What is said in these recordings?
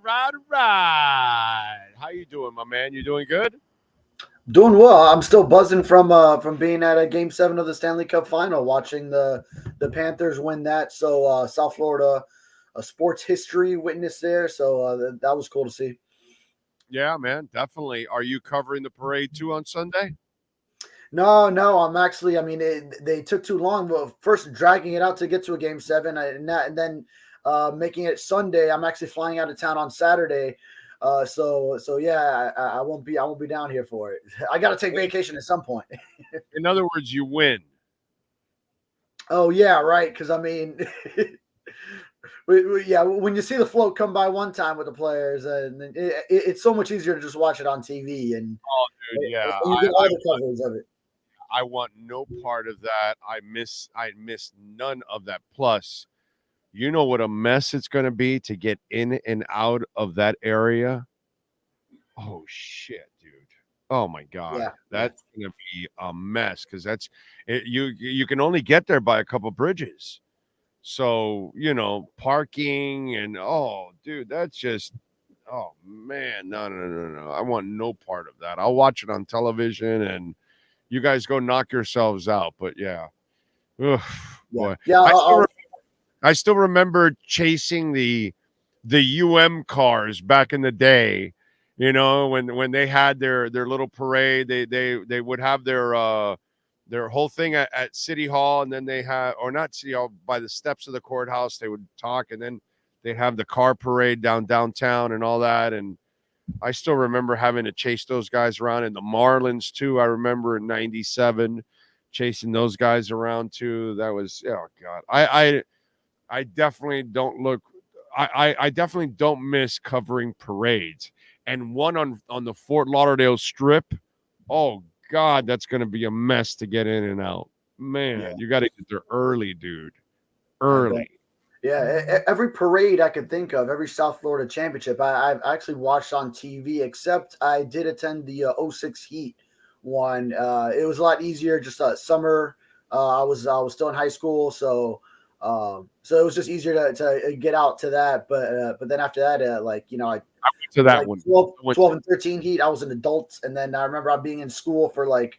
right. How you doing, my man? You doing good? Doing well. I'm still buzzing from being at a Game 7 of the Stanley Cup Final, watching the Panthers win that. So South Florida, a sports history witness there. So that was cool to see. Yeah, man, definitely. Are you covering the parade too on Sunday? No, I'm actually. I mean, they took too long. Well, first dragging it out to get to a Game 7, and then making it Sunday. I'm actually flying out of town on Saturday. So yeah, I won't be down here for it. I got to take vacation at some point. In other words, you win. Oh yeah, right. Because I mean, yeah, when you see the float come by one time with the players, and it's so much easier to just watch it on TV, and Oh, dude, yeah. you get all the coverage of it. I want no part of that. I miss none of that. Plus, you know what a mess it's going to be to get in and out of that area. Oh shit, dude. Oh my god. Yeah. That's going to be a mess cuz that's you can only get there by a couple bridges. So, parking and dude, that's just oh man, no. I want no part of that. I'll watch it on television and you guys go knock yourselves out. But yeah. Ugh, boy. Yeah. I still remember chasing the cars back in the day. When they had their little parade, they would have their whole thing at City Hall, and then they had, or not City Hall, by the steps of the courthouse, they would talk, and then they'd have the car parade downtown and all that. And I still remember having to chase those guys around, and the Marlins too. I remember in '97 chasing those guys around too. That was, oh god. I definitely don't look. I definitely don't miss covering parades. And one on the Fort Lauderdale Strip. Oh God, that's going to be a mess to get in and out. Man, you got to get there early, dude. Early. Yeah, every parade I could think of, every South Florida championship, I've actually watched on TV. Except I did attend the '06 Heat one. It was a lot easier. Just summer. I was still in high school, so it was just easier to get out to that. But then after that, I went to that like one. 12 and 13 Heat. I was an adult, and then I remember I being in school for the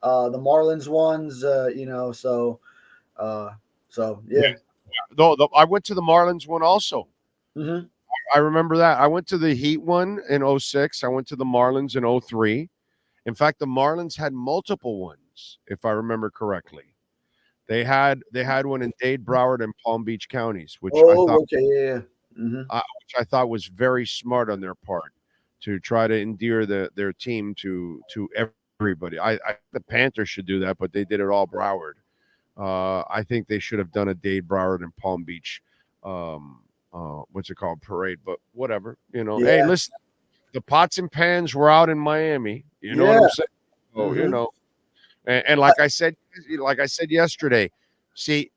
Marlins ones. So yeah. Though I went to the Marlins one also. Mm-hmm. I remember that. I went to the Heat one in '06. I went to the Marlins in '03. In fact, the Marlins had multiple ones, if I remember correctly. They had one in Dade, Broward, and Palm Beach counties, which which I thought was very smart on their part to try to endear their team to everybody. I the Panthers should do that, but they did it all Broward. I think they should have done a Dade, Broward, and Palm Beach. What's it called? Parade, but whatever. Hey, listen, the pots and pans were out in Miami. You know what I'm saying? Oh, and like I said yesterday, see,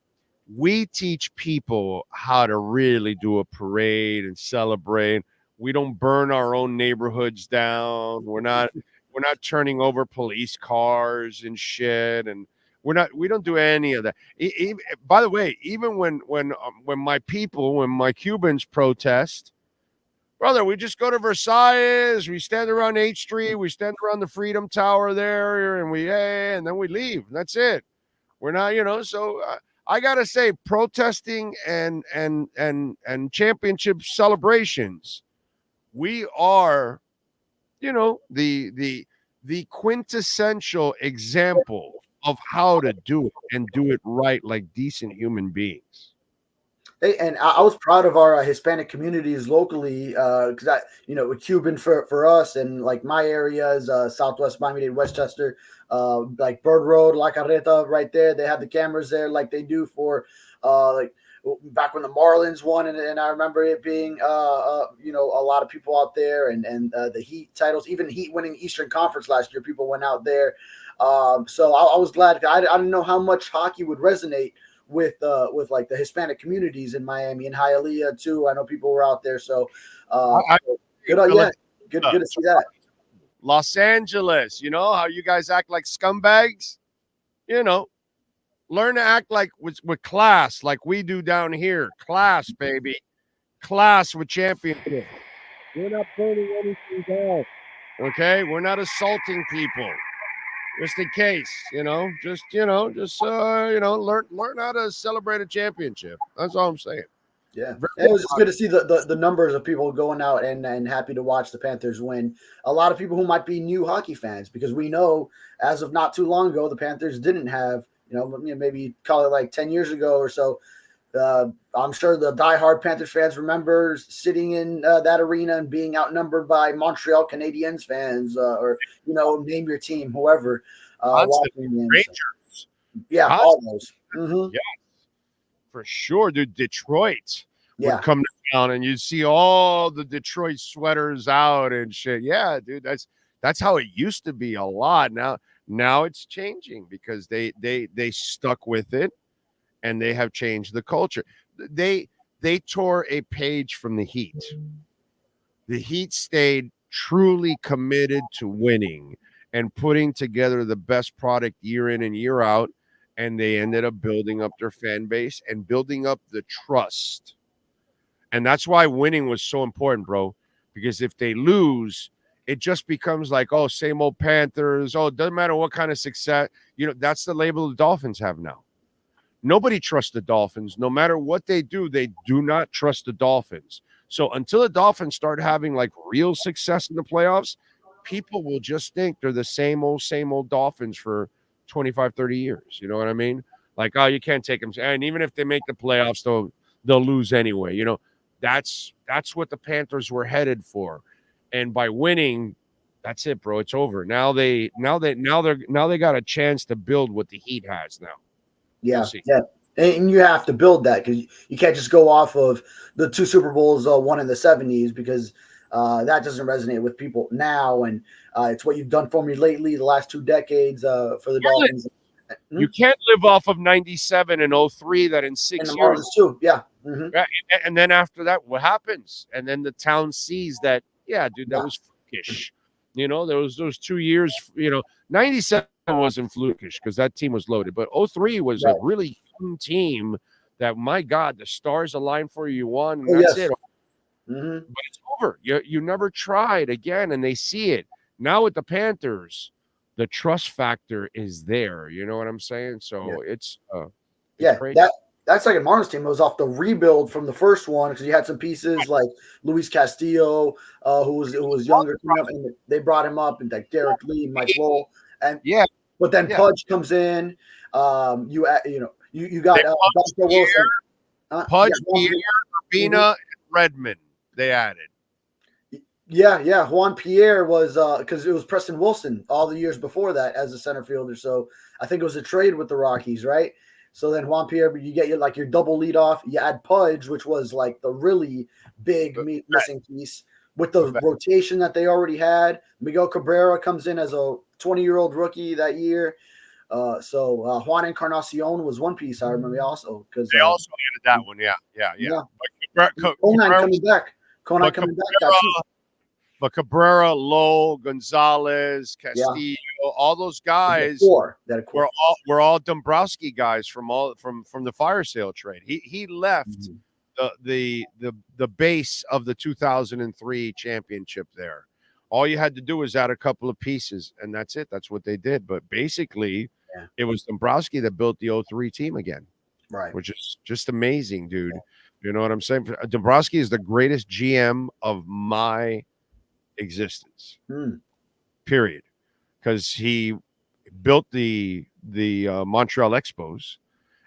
we teach people how to really do a parade and celebrate. We don't burn our own neighborhoods down. We're not turning over police cars and shit, and we don't do any of that. By the way, even when my Cubans protest, brother, we just go to Versailles, we stand around 8th Street, we stand around the Freedom Tower there, and then we leave. That's it. We're not, so I gotta say, protesting and championship celebrations, we are, the quintessential example of how to do it and do it right, like decent human beings. Hey, and I was proud of our Hispanic communities locally because Cuban for us, and like my area is Southwest Miami-Dade, Westchester, like Bird Road, La Carreta, right there. They have the cameras there, like they do for back when the Marlins won, and I remember it being a lot of people out there, and the Heat titles, even Heat winning Eastern Conference last year, people went out there. So I was glad. I didn't know how much hockey would resonate with like the Hispanic communities in Miami and Hialeah too. I know people were out there, so good to see that. Los Angeles, how you guys act like scumbags, learn to act like with class, like we do down here. Class, baby, class with championship. We're not burning anything down. Okay, we're not assaulting people. Just in case, learn how to celebrate a championship. That's all I'm saying. Yeah, and it was just good to see the numbers of people going out and happy to watch the Panthers win. A lot of people who might be new hockey fans, because we know as of not too long ago, the Panthers didn't have, maybe call it like 10 years ago or so. I'm sure the diehard Panthers fans remember sitting in that arena and being outnumbered by Montreal Canadiens fans, or name your team, whoever. Watching them. Rangers. Yeah, all those. Mm-hmm. Yeah, for sure, dude. Detroit Yeah. would come down, and you'd see all the Detroit sweaters out and shit. Yeah, dude, that's how it used to be a lot. Now it's changing because they stuck with it, and they have changed the culture. They tore a page from the Heat. The Heat stayed truly committed to winning and putting together the best product year in and year out. And they ended up building up their fan base and building up the trust. And that's why winning was so important, bro. Because if they lose, it just becomes like, oh, same old Panthers. Oh, it doesn't matter what kind of success. That's the label the Dolphins have now. Nobody trusts the Dolphins. No matter what they do not trust the Dolphins. So until the Dolphins start having like real success in the playoffs, people will just think they're the same old Dolphins for 25, 30 years. You know what I mean? Like, oh, you can't take them. And even if they make the playoffs, they'll lose anyway. That's what the Panthers were headed for. And by winning, that's it, bro. It's over. Now they got a chance to build what the Heat has now. Yeah, yeah. And you have to build that, because you can't just go off of the 2 Super Bowls won in the 70s, because that doesn't resonate with people now. And it's what you've done for me lately, the last 2 decades for the Dolphins. You can't live off of 97 and 03, that in 6 and the years. Marlins too, yeah. Mm-hmm. And then after that, what happens? And then the town sees that, yeah, dude, that was flukish. There was those 2 years, 97 wasn't flukish because that team was loaded. But 03 was a really young team that, my God, the stars aligned for you. You won, and that's it. Mm-hmm. But it's over. You never tried again, and they see it. Now with the Panthers, the trust factor is there. You know what I'm saying? So it's crazy. That second Marlins team was off the rebuild from the first one, because you had some pieces like Luis Castillo, who was younger, and they brought him up, and like Derek Lee, Mike Lowell, and but then Pudge comes in. You got Wilson, Pudge, Pierre, Urbina, and Redmond. They added. Yeah. Juan Pierre was because it was Preston Wilson all the years before that as a center fielder. So I think it was a trade with the Rockies, right? So then Juan Pierre, you get your double lead off. You add Pudge, which was like the really big missing piece with the rotation that they already had. Miguel Cabrera comes in as a 20-year-old rookie that year. So Juan Encarnacion was one piece I remember also, because they also added that one. Yeah. Conine coming back. But Cabrera, Lowe, Gonzalez, Castillo, all those guys were all Dombrowski guys from the fire sale trade. He left the base of the 2003 championship there. All you had to do was add a couple of pieces, and that's it. That's what they did. But basically, it was Dombrowski that built the 03 team again, right? Which is just amazing, dude. You know what I'm saying? Dombrowski is the greatest GM of my existence, period, because he built the Montreal Expos,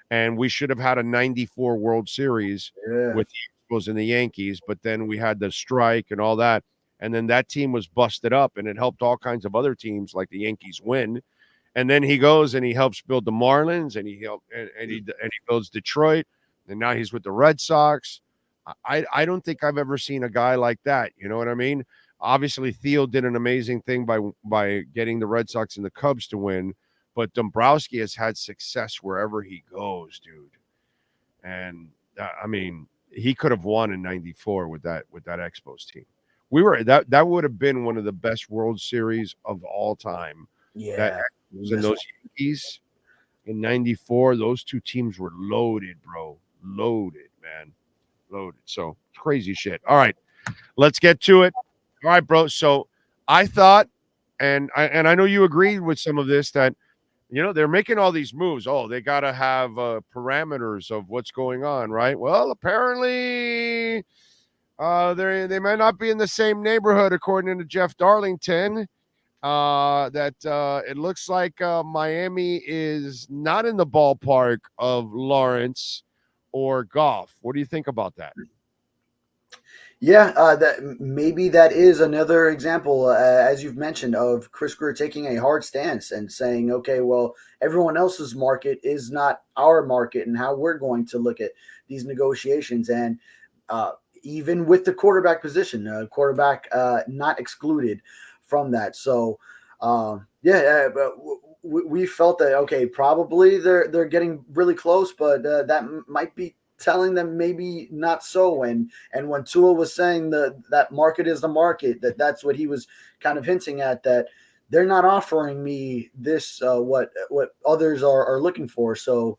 and we should have had a 94 World Series with the Expos and the Yankees, but then we had the strike and all that, and then that team was busted up, and it helped all kinds of other teams like the Yankees win. And then he goes and he helps build the Marlins, and he builds Detroit, and now he's with the Red Sox. I don't think I've ever seen a guy like that. You know what I mean? Obviously, Theo did an amazing thing by getting the Red Sox and the Cubs to win, but Dombrowski has had success wherever he goes, dude. And I mean, he could have won in '94 with that Expos team. That would have been one of the best World Series of all time. Yeah, in those Yankees in '94, those two teams were loaded, bro. Loaded, man. Loaded. So crazy shit. All right. Let's get to it. All right, bro. So I thought, and I know you agreed with some of this, that they're making all these moves. Oh, they got to have parameters of what's going on, right? Well, apparently, they might not be in the same neighborhood, according to Jeff Darlington. That it looks like Miami is not in the ballpark of Lawrence or Goff. What do you think about that? Yeah, that maybe that is another example, as you've mentioned, of Chris Grier taking a hard stance and saying, "Okay, well, everyone else's market is not our market, and how we're going to look at these negotiations." And even with the quarterback position, quarterback not excluded from that. So, but we felt that okay, probably they're getting really close, but that might be telling them maybe not so. And when Tua was saying that market is the market, that's what he was kind of hinting at, that they're not offering me this what others are looking for. So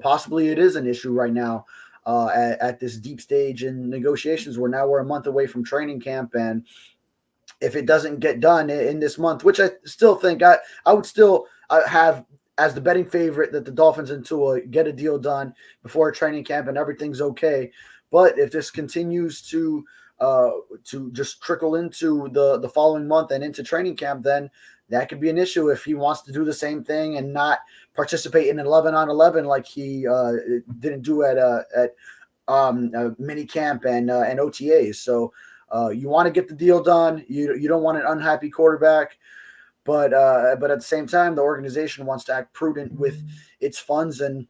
possibly it is an issue right now at this deep stage in negotiations, where now we're a month away from training camp, and if it doesn't get done in this month, which I still think I would still have as the betting favorite that the Dolphins and Tua get a deal done before training camp and everything's okay. But if this continues to just trickle into the following month and into training camp, then that could be an issue if he wants to do the same thing and not participate in an 11-on-11 like he didn't do at mini camp and OTAs. So you want to get the deal done. You don't want an unhappy quarterback. But at the same time, the organization wants to act prudent with its funds and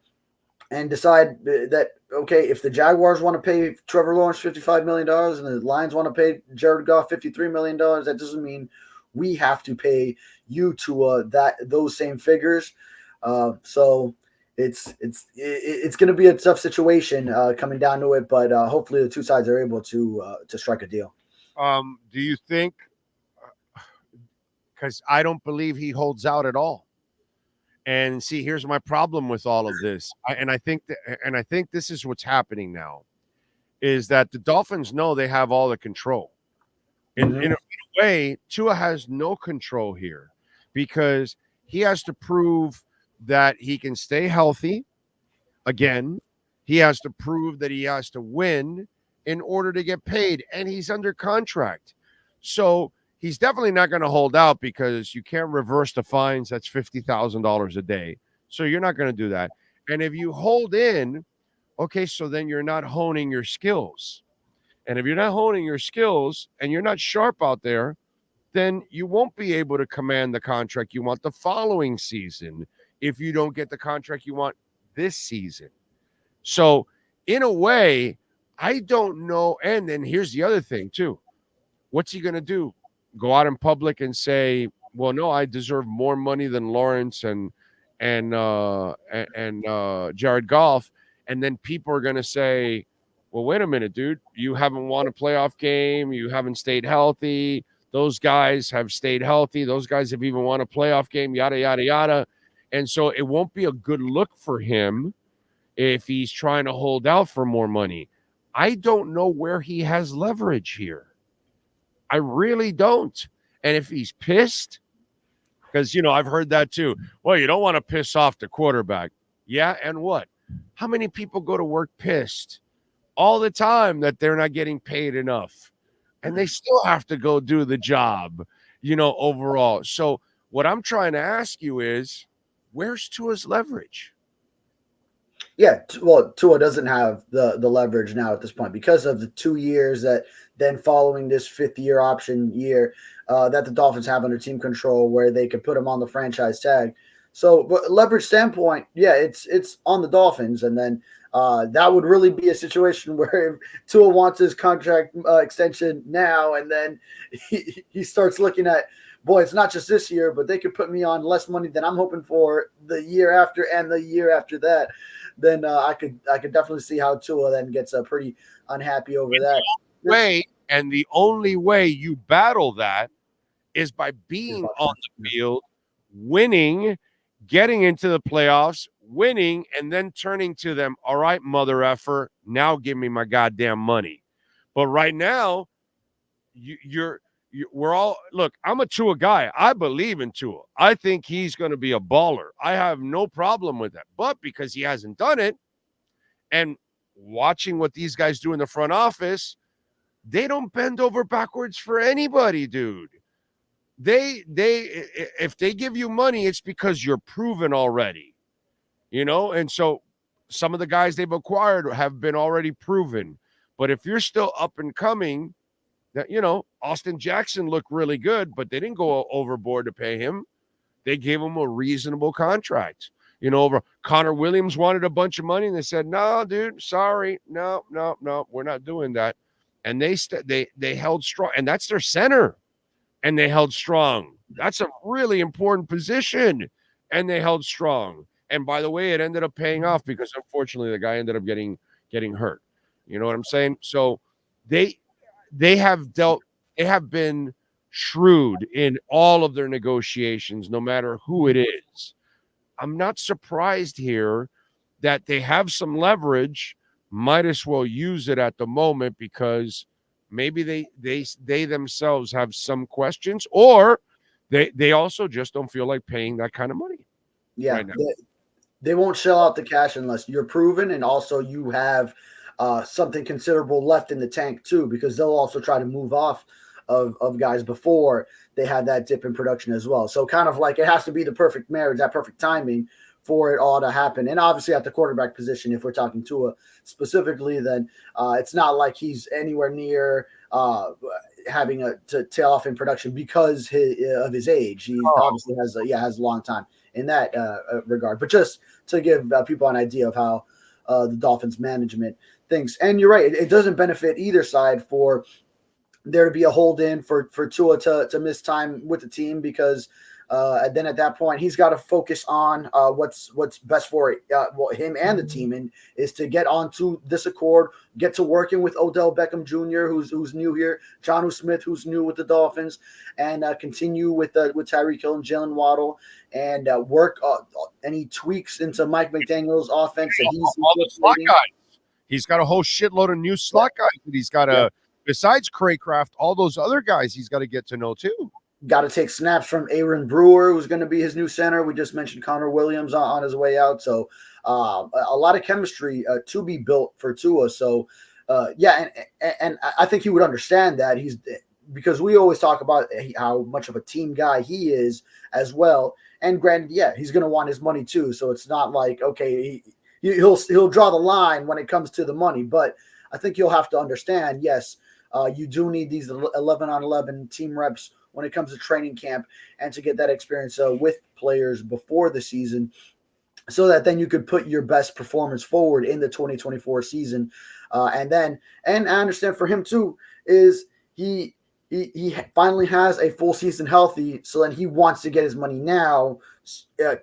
decide that, okay, if the Jaguars want to pay Trevor Lawrence $55 million and the Lions want to pay Jared Goff $53 million, that doesn't mean we have to pay you to those same figures. So it's going to be a tough situation coming down to it, but hopefully the two sides are able to strike a deal. Do you think? Because I don't believe he holds out at all. And see, here's my problem with all of this. I think this is what's happening now, is that the Dolphins know they have all the control. In a way, Tua has no control here, because he has to prove that he can stay healthy. Again, he has to prove that he has to win in order to get paid, and he's under contract. So he's definitely not going to hold out, because you can't reverse the fines. That's $50,000 a day. So you're not going to do that. And if you hold in, okay, so then you're not honing your skills. And if you're not honing your skills and you're not sharp out there, then you won't be able to command the contract you want the following season if you don't get the contract you want this season. So in a way, I don't know. And then here's the other thing too. What's he going to do? Go out in public and say, well, no, I deserve more money than Lawrence and Jared Goff. And then people are going to say, well, wait a minute, dude, you haven't won a playoff game. You haven't stayed healthy. Those guys have stayed healthy. Those guys have even won a playoff game, yada, yada, yada. And so it won't be a good look for him if he's trying to hold out for more money. I don't know where he has leverage here. I really don't. And if he's pissed, because, I've heard that too. Well, you don't want to piss off the quarterback. Yeah, and what? How many people go to work pissed all the time that they're not getting paid enough? And they still have to go do the job, overall. So what I'm trying to ask you is, where's Tua's leverage? Yeah, well, Tua doesn't have the leverage now at this point because of the 2 years that then following this fifth-year option year that the Dolphins have under team control, where they could put him on the franchise tag. So, but leverage standpoint, yeah, it's on the Dolphins, and then that would really be a situation where Tua wants his contract extension now, and then he starts looking at, boy, it's not just this year, but they could put me on less money than I'm hoping for the year after and the year after that. Then I could definitely see how Tua then gets pretty unhappy over that. The only way you battle that is by being on the field, winning, getting into the playoffs, winning, and then turning to them, all right, mother effer, now give me my goddamn money. But right now, we're all look. I'm a Tua guy. I believe in Tua. I think he's going to be a baller. I have no problem with that. But because he hasn't done it, and watching what these guys do in the front office, they don't bend over backwards for anybody, dude. They if they give you money, it's because you're proven already, and so some of the guys they've acquired have been already proven. But if you're still up and coming, that Austin Jackson looked really good, but they didn't go overboard to pay him. They gave him a reasonable contract. Over Connor Williams wanted a bunch of money, and they said, "No, dude, sorry, no, we're not doing that." And they held strong, and that's their center, and they held strong. That's a really important position, and they held strong. And by the way, it ended up paying off because unfortunately the guy ended up getting hurt. You know what I'm saying? So they have been shrewd in all of their negotiations, no matter who it is. I'm not surprised here that they have some leverage, might as well use it at the moment because maybe they themselves have some questions, or they also just don't feel like paying that kind of money. Yeah, right now. They won't shell out the cash unless you're proven and also you have something considerable left in the tank too, because they'll also try to move off of guys before they had that dip in production as well. So kind of like it has to be the perfect marriage, that perfect timing for it all to happen. And obviously at the quarterback position, if we're talking Tua specifically, then it's not like he's anywhere near having to tail off in production because of his age. He obviously has a long time in that regard. But just to give people an idea of how the Dolphins management thinks. And you're right, it doesn't benefit either side for there to be a hold in for Tua to miss time with the team, because then at that point he's got to focus on what's best for him and the team, and is to get onto this accord, get to working with Odell Beckham Jr., who's new here, Jonnu Smith, who's new with the Dolphins, and continue with Tyreek Hill and Jalen Waddle, and work any tweaks into Mike McDaniel's offense that all the slot guys. He's got a whole shitload of new slot guys that he's got to. Besides Craycraft, all those other guys he's got to get to know too. Got to take snaps from Aaron Brewer, who's going to be his new center. We just mentioned Connor Williams on his way out. So a lot of chemistry to be built for Tua. So, and I think he would understand that. Because we always talk about how much of a team guy he is as well. And granted, he's going to want his money too. So it's not like, okay, he'll draw the line when it comes to the money. But I think you'll have to understand, yes, you do need these 11-on-11 team reps when it comes to training camp, and to get that experience with players before the season, so that then you could put your best performance forward in the 2024 season. And I understand for him too, is he finally has a full season healthy, so then he wants to get his money now,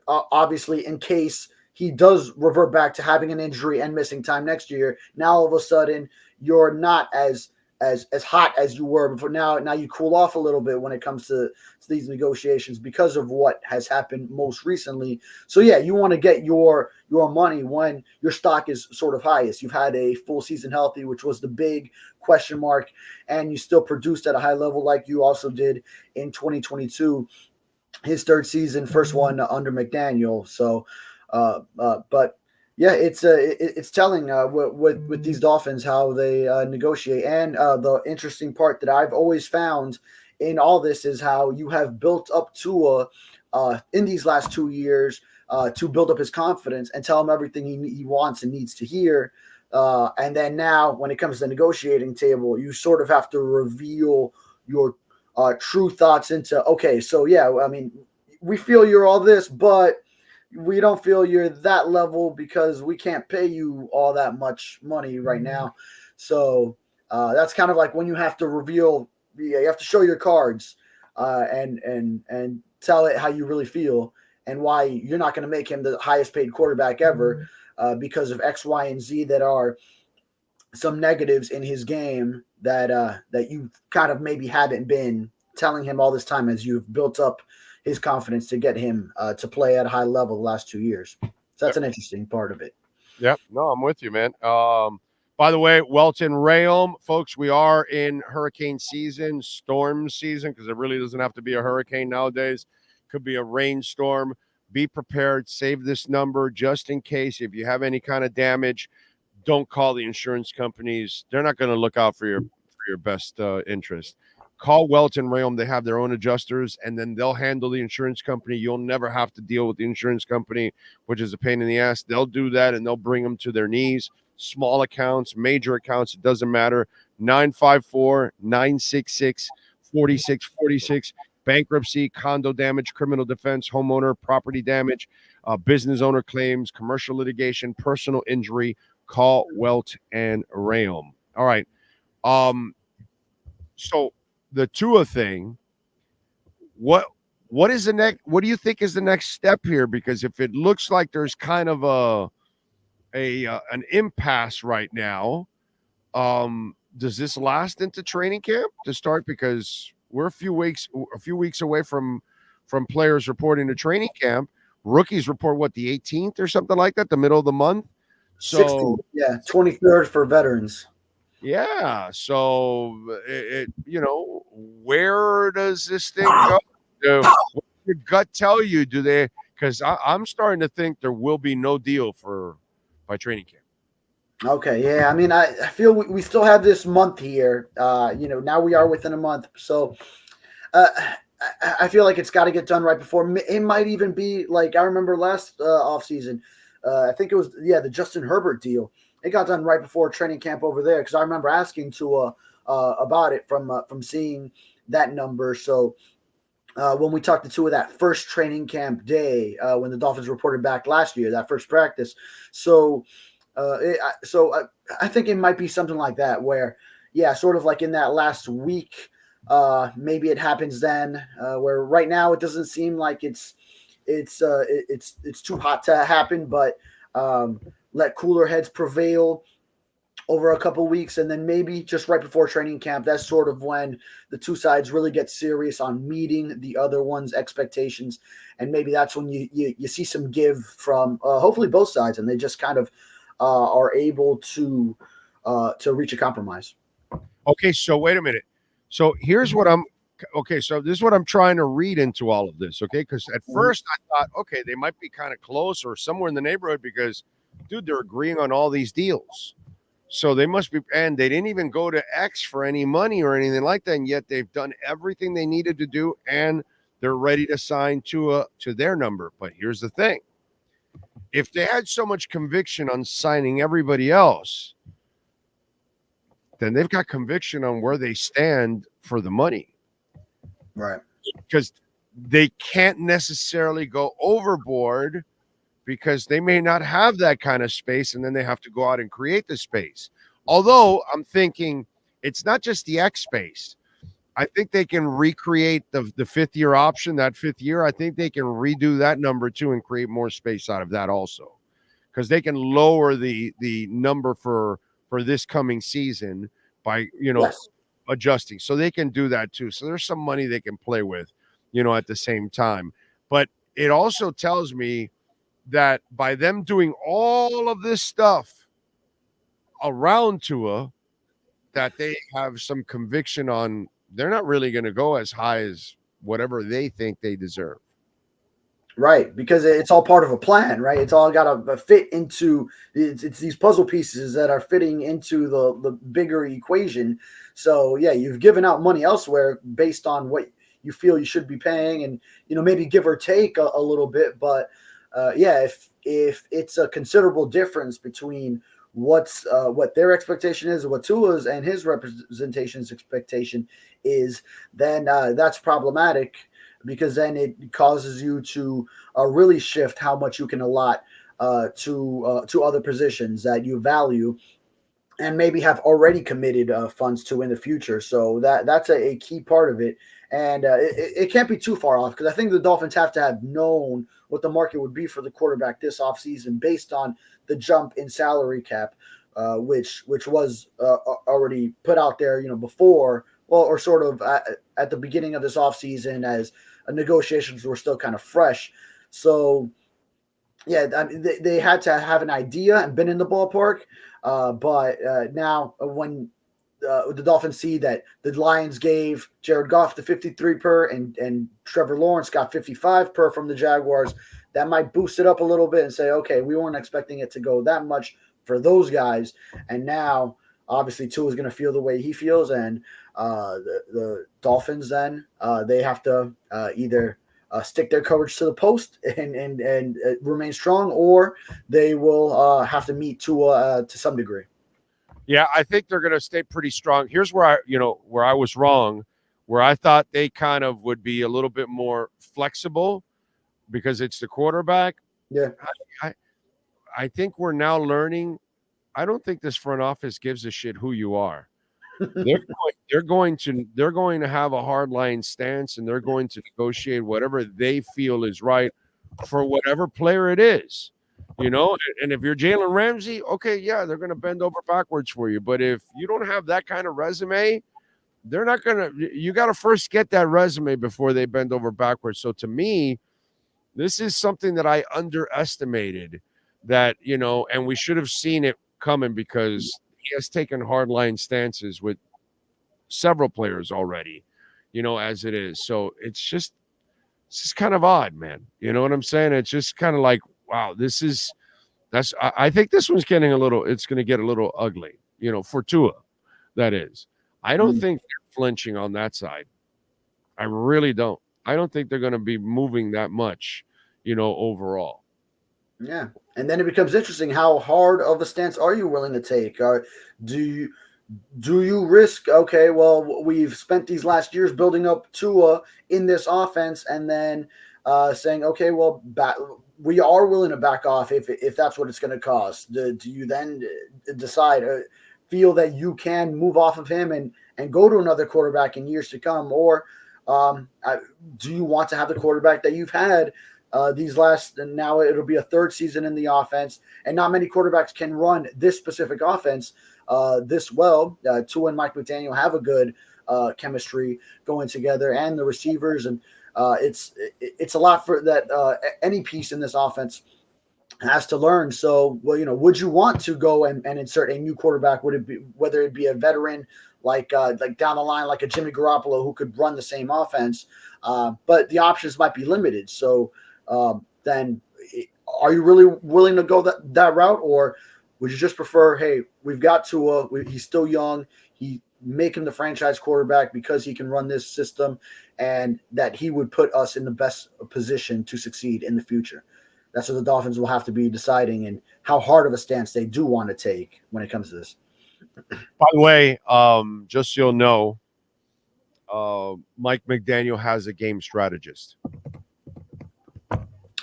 obviously in case he does revert back to having an injury and missing time next year. Now all of a sudden you're not as hot as you were before. Now you cool off a little bit when it comes to these negotiations because of what has happened most recently. So you want to get your money when your stock is sort of highest. You've had a full season healthy, which was the big question mark, and you still produced at a high level like you also did in 2022, his third season, first one under McDaniel. So, but it's telling with these Dolphins how they negotiate. And the interesting part that I've always found in all this is how you have built up Tua in these last 2 years to build up his confidence and tell him everything he wants and needs to hear. And then now when it comes to the negotiating table, you sort of have to reveal your true thoughts into, okay, so I mean, we feel you're all this, but we don't feel you're that level because we can't pay you all that much money right now. So that's kind of like when you have to reveal, you have to show your cards and tell it how you really feel and why you're not going to make him the highest paid quarterback ever because of X, Y, and Z that are some negatives in his game that you kind of maybe haven't been telling him all this time as you've built up his confidence to get him to play at a high level the last 2 years. So that's an interesting part of it. Yep. No, I'm with you, man. By the way, Welt Rheaume, folks, we are in hurricane season, storm season, because it really doesn't have to be a hurricane nowadays. Could be a rainstorm. Be prepared. Save this number just in case. If you have any kind of damage, don't call the insurance companies. They're not going to look out for your best interest. Call Welt Rheaume. They have their own adjusters, and then they'll handle the insurance company. You'll never have to deal with the insurance company, which is a pain in the ass. They'll do that, and they'll bring them to their knees. Small accounts, major accounts, it doesn't matter. 954-966-4646. Bankruptcy, condo damage, criminal defense, homeowner, property damage, business owner claims, commercial litigation, personal injury. Call Welt Rheaume. All right. So the Tua thing, what is the next? What do you think is the next step here? Because if it looks like there's kind of an impasse right now, does this last into training camp to start? Because we're a few weeks away from players reporting to training camp. Rookies report what, the 18th or something like that, the middle of the month. So 16th, yeah, 23rd for veterans. Yeah. So where does this thing go? What does your gut tell you? Do they? Because I'm starting to think there will be no deal by training camp. Okay, yeah. I mean, I feel we still have this month here. Now we are within a month, so I feel like it's got to get done right before. It might even be like I remember last offseason. I think it was the Justin Herbert deal. It got done right before training camp over there because I remember asking Tua about it from seeing that number. So when we talked to Tua that first training camp day when the Dolphins reported back last year, that first practice. So I think it might be something like that where, sort of like in that last week, maybe it happens then. Where right now it doesn't seem like it's too hot to happen, but let cooler heads prevail over a couple weeks, and then maybe just right before training camp, that's sort of when the two sides really get serious on meeting the other one's expectations, and maybe that's when you see some give from hopefully both sides, and they just kind of are able to reach a compromise. Okay, so wait a minute. So here's what so this is what I'm trying to read into all of this, okay? Because at first I thought, okay, they might be kind of close or somewhere in the neighborhood because, dude, they're agreeing on all these deals. So they must be, and they didn't even go to X for any money or anything like that, and yet they've done everything they needed to do, and they're ready to sign to their number. But here's the thing. If they had so much conviction on signing everybody else, then they've got conviction on where they stand for the money. Right. Because they can't necessarily go overboard because they may not have that kind of space, and then they have to go out and create the space. Although I'm thinking it's not just the X space. I think they can recreate the fifth-year option, that fifth year. I think they can redo that number too and create more space out of that also. Because they can lower the number for this coming season by, Yes. adjusting. So they can do that too. So there's some money they can play with, at the same time. But it also tells me that by them doing all of this stuff around Tua, that they have some conviction on they're not really going to go as high as whatever they think they deserve. Right, because it's all part of a plan, right? It's all got to fit into it's these puzzle pieces that are fitting into the bigger equation. So yeah, you've given out money elsewhere based on what you feel you should be paying, and maybe give or take a little bit. But if it's a considerable difference between what their expectation is and what Tua's and his representation's expectation is, then that's problematic. Because then it causes you to really shift how much you can allot to other positions that you value and maybe have already committed funds to in the future. So that's a key part of it. And it can't be too far off because I think the Dolphins have to have known what the market would be for the quarterback this offseason based on the jump in salary cap, which was already put out there, before, or sort of at the beginning of this offseason as negotiations were still kind of fresh. So Yeah, I mean, they had to have an idea and been in the ballpark. But now when the Dolphins see that the Lions gave Jared Goff the 53 per and Trevor Lawrence got 55 per from the Jaguars, that might boost it up a little bit and say, okay, we weren't expecting it to go that much for those guys. And now, obviously, Tua is going to feel the way he feels. And the Dolphins then, they have to either stick their courage to the post and remain strong, or they will have to meet Tua to some degree. Yeah, I think they're going to stay pretty strong. Here's where I was wrong, where I thought they kind of would be a little bit more flexible because it's the quarterback. Yeah. I think we're now learning. I don't think this front office gives a shit who you are. They're going to have a hard line stance, and they're going to negotiate whatever they feel is right for whatever player it is. And if you're Jalen Ramsey, okay, yeah, they're going to bend over backwards for you. But if you don't have that kind of resume, they're not going to. You got to first get that resume before they bend over backwards. So to me, this is something that I underestimated. And we should have seen it coming because he has taken hardline stances with several players already, as it is. So it's just kind of odd, man. You know what I'm saying? It's just kind of like, wow, I think this one's it's going to get a little ugly, for Tua, that is. I don't think they're flinching on that side. I really don't. I don't think they're going to be moving that much, overall. Yeah. And then it becomes interesting. How hard of a stance are you willing to take? Do you risk, okay, well, we've spent these last years building up Tua in this offense and then saying, okay, well, we are willing to back off if that's what it's going to cost. Do you then decide, feel that you can move off of him and go to another quarterback in years to come? Or do you want to have the quarterback that you've had these last, and now it'll be a third season in the offense, and not many quarterbacks can run this specific offense this well. Tua and Mike McDaniel have a good chemistry going together, and the receivers, and it's a lot for that any piece in this offense has to learn. So, well, would you want to go and insert a new quarterback? Would it be, whether it be a veteran like down the line, like a Jimmy Garoppolo who could run the same offense, but the options might be limited. So then are you really willing to go that route, or would you just prefer, hey, we've got Tua, he's still young, make him the franchise quarterback because he can run this system, and that he would put us in the best position to succeed in the future? That's what the Dolphins will have to be deciding, and how hard of a stance they do want to take when it comes to this. By the way, just so you'll know, Mike McDaniel has a game strategist.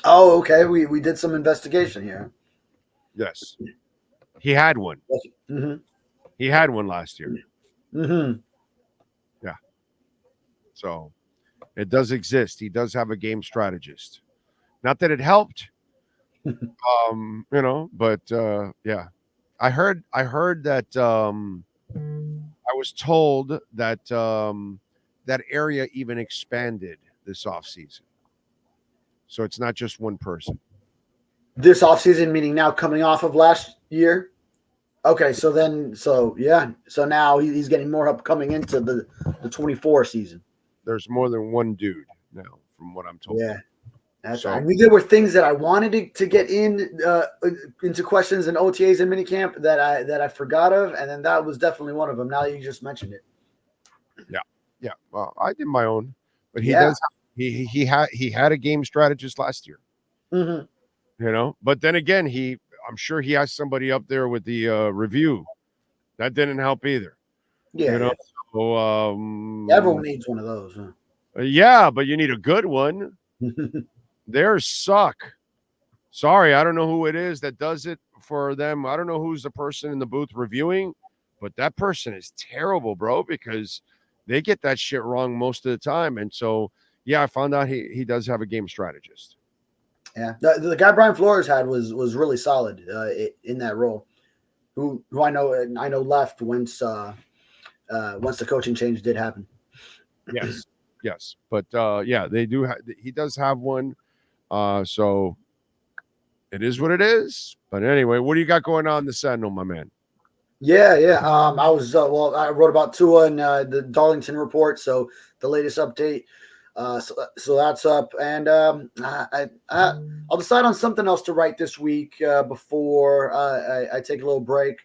Oh, okay. We did some investigation here. Yes. He had one. Mm-hmm. He had one last year. Mm-hmm. Yeah. So it does exist. He does have a game strategist. Not that it helped, but yeah. I heard that I was told that that area even expanded this offseason. So it's not just one person. This offseason, meaning now coming off of last year? Okay, so now he's getting more help coming into the 24 season. There's more than one dude now, from what I'm told. Yeah. That's right. I mean, there were things that I wanted to get into questions and OTAs and minicamp that I forgot of, and then that was definitely one of them. Now that you just mentioned it. Yeah. Well, I did my own, but he does. He had a game strategist last year. Mm-hmm. But then again, I'm sure he has somebody up there with the review. That didn't help either. Yeah. So, everyone needs one of those. Huh? Yeah, but you need a good one. Theirs suck. Sorry, I don't know who it is that does it for them. I don't know who's the person in the booth reviewing, but that person is terrible, bro, because they get that shit wrong most of the time. And so, yeah, I found out he does have a game strategist. Yeah, the guy Brian Flores had was really solid in that role. Who I know left once the coaching change did happen. Yes, but yeah, they do. He does have one. So It is what it is. But anyway, what do you got going on in the Sentinel, my man? Yeah. I was I wrote about Tua in the Darlington report, so the latest update. So that's up, and I'll decide on something else to write this week before I take a little break.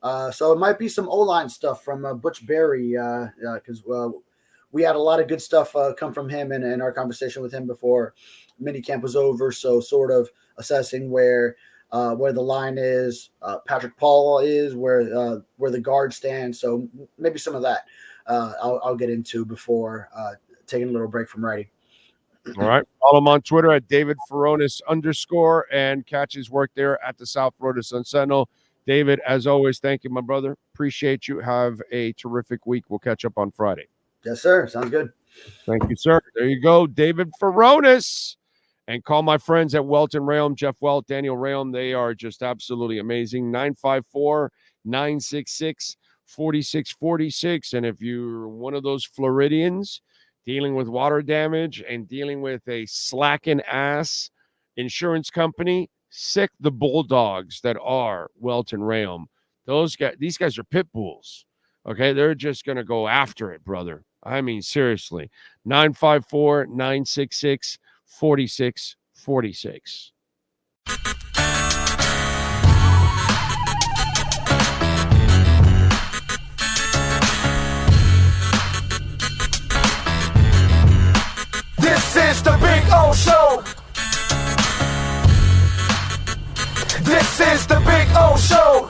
So it might be some O-line stuff from Butch Berry, because we had a lot of good stuff come from him in our conversation with him before minicamp was over. So sort of assessing where the line is, Patrick Paul is, where the guard stands. So maybe some of that I'll get into before taking a little break from writing. All right. Follow him on Twitter at David Furones _ and catch his work there at the South Florida Sun Sentinel. David, as always, thank you, my brother. Appreciate you. Have a terrific week. We'll catch up on Friday. Yes, sir. Sounds good. Thank you, sir. There you go, David Furones. And call my friends at Welt Rheaume, Jeff Welt, Daniel Rheaume. They are just absolutely amazing. 954-966-4646. And if you're one of those Floridians dealing with water damage and dealing with a slacking ass insurance company, sick the bulldogs that are Welt Rheaume. These guys are pit bulls. Okay, they're just going to go after it, brother. I mean, seriously. 954-966-4646. This is the Big O Show. This is the Big O Show.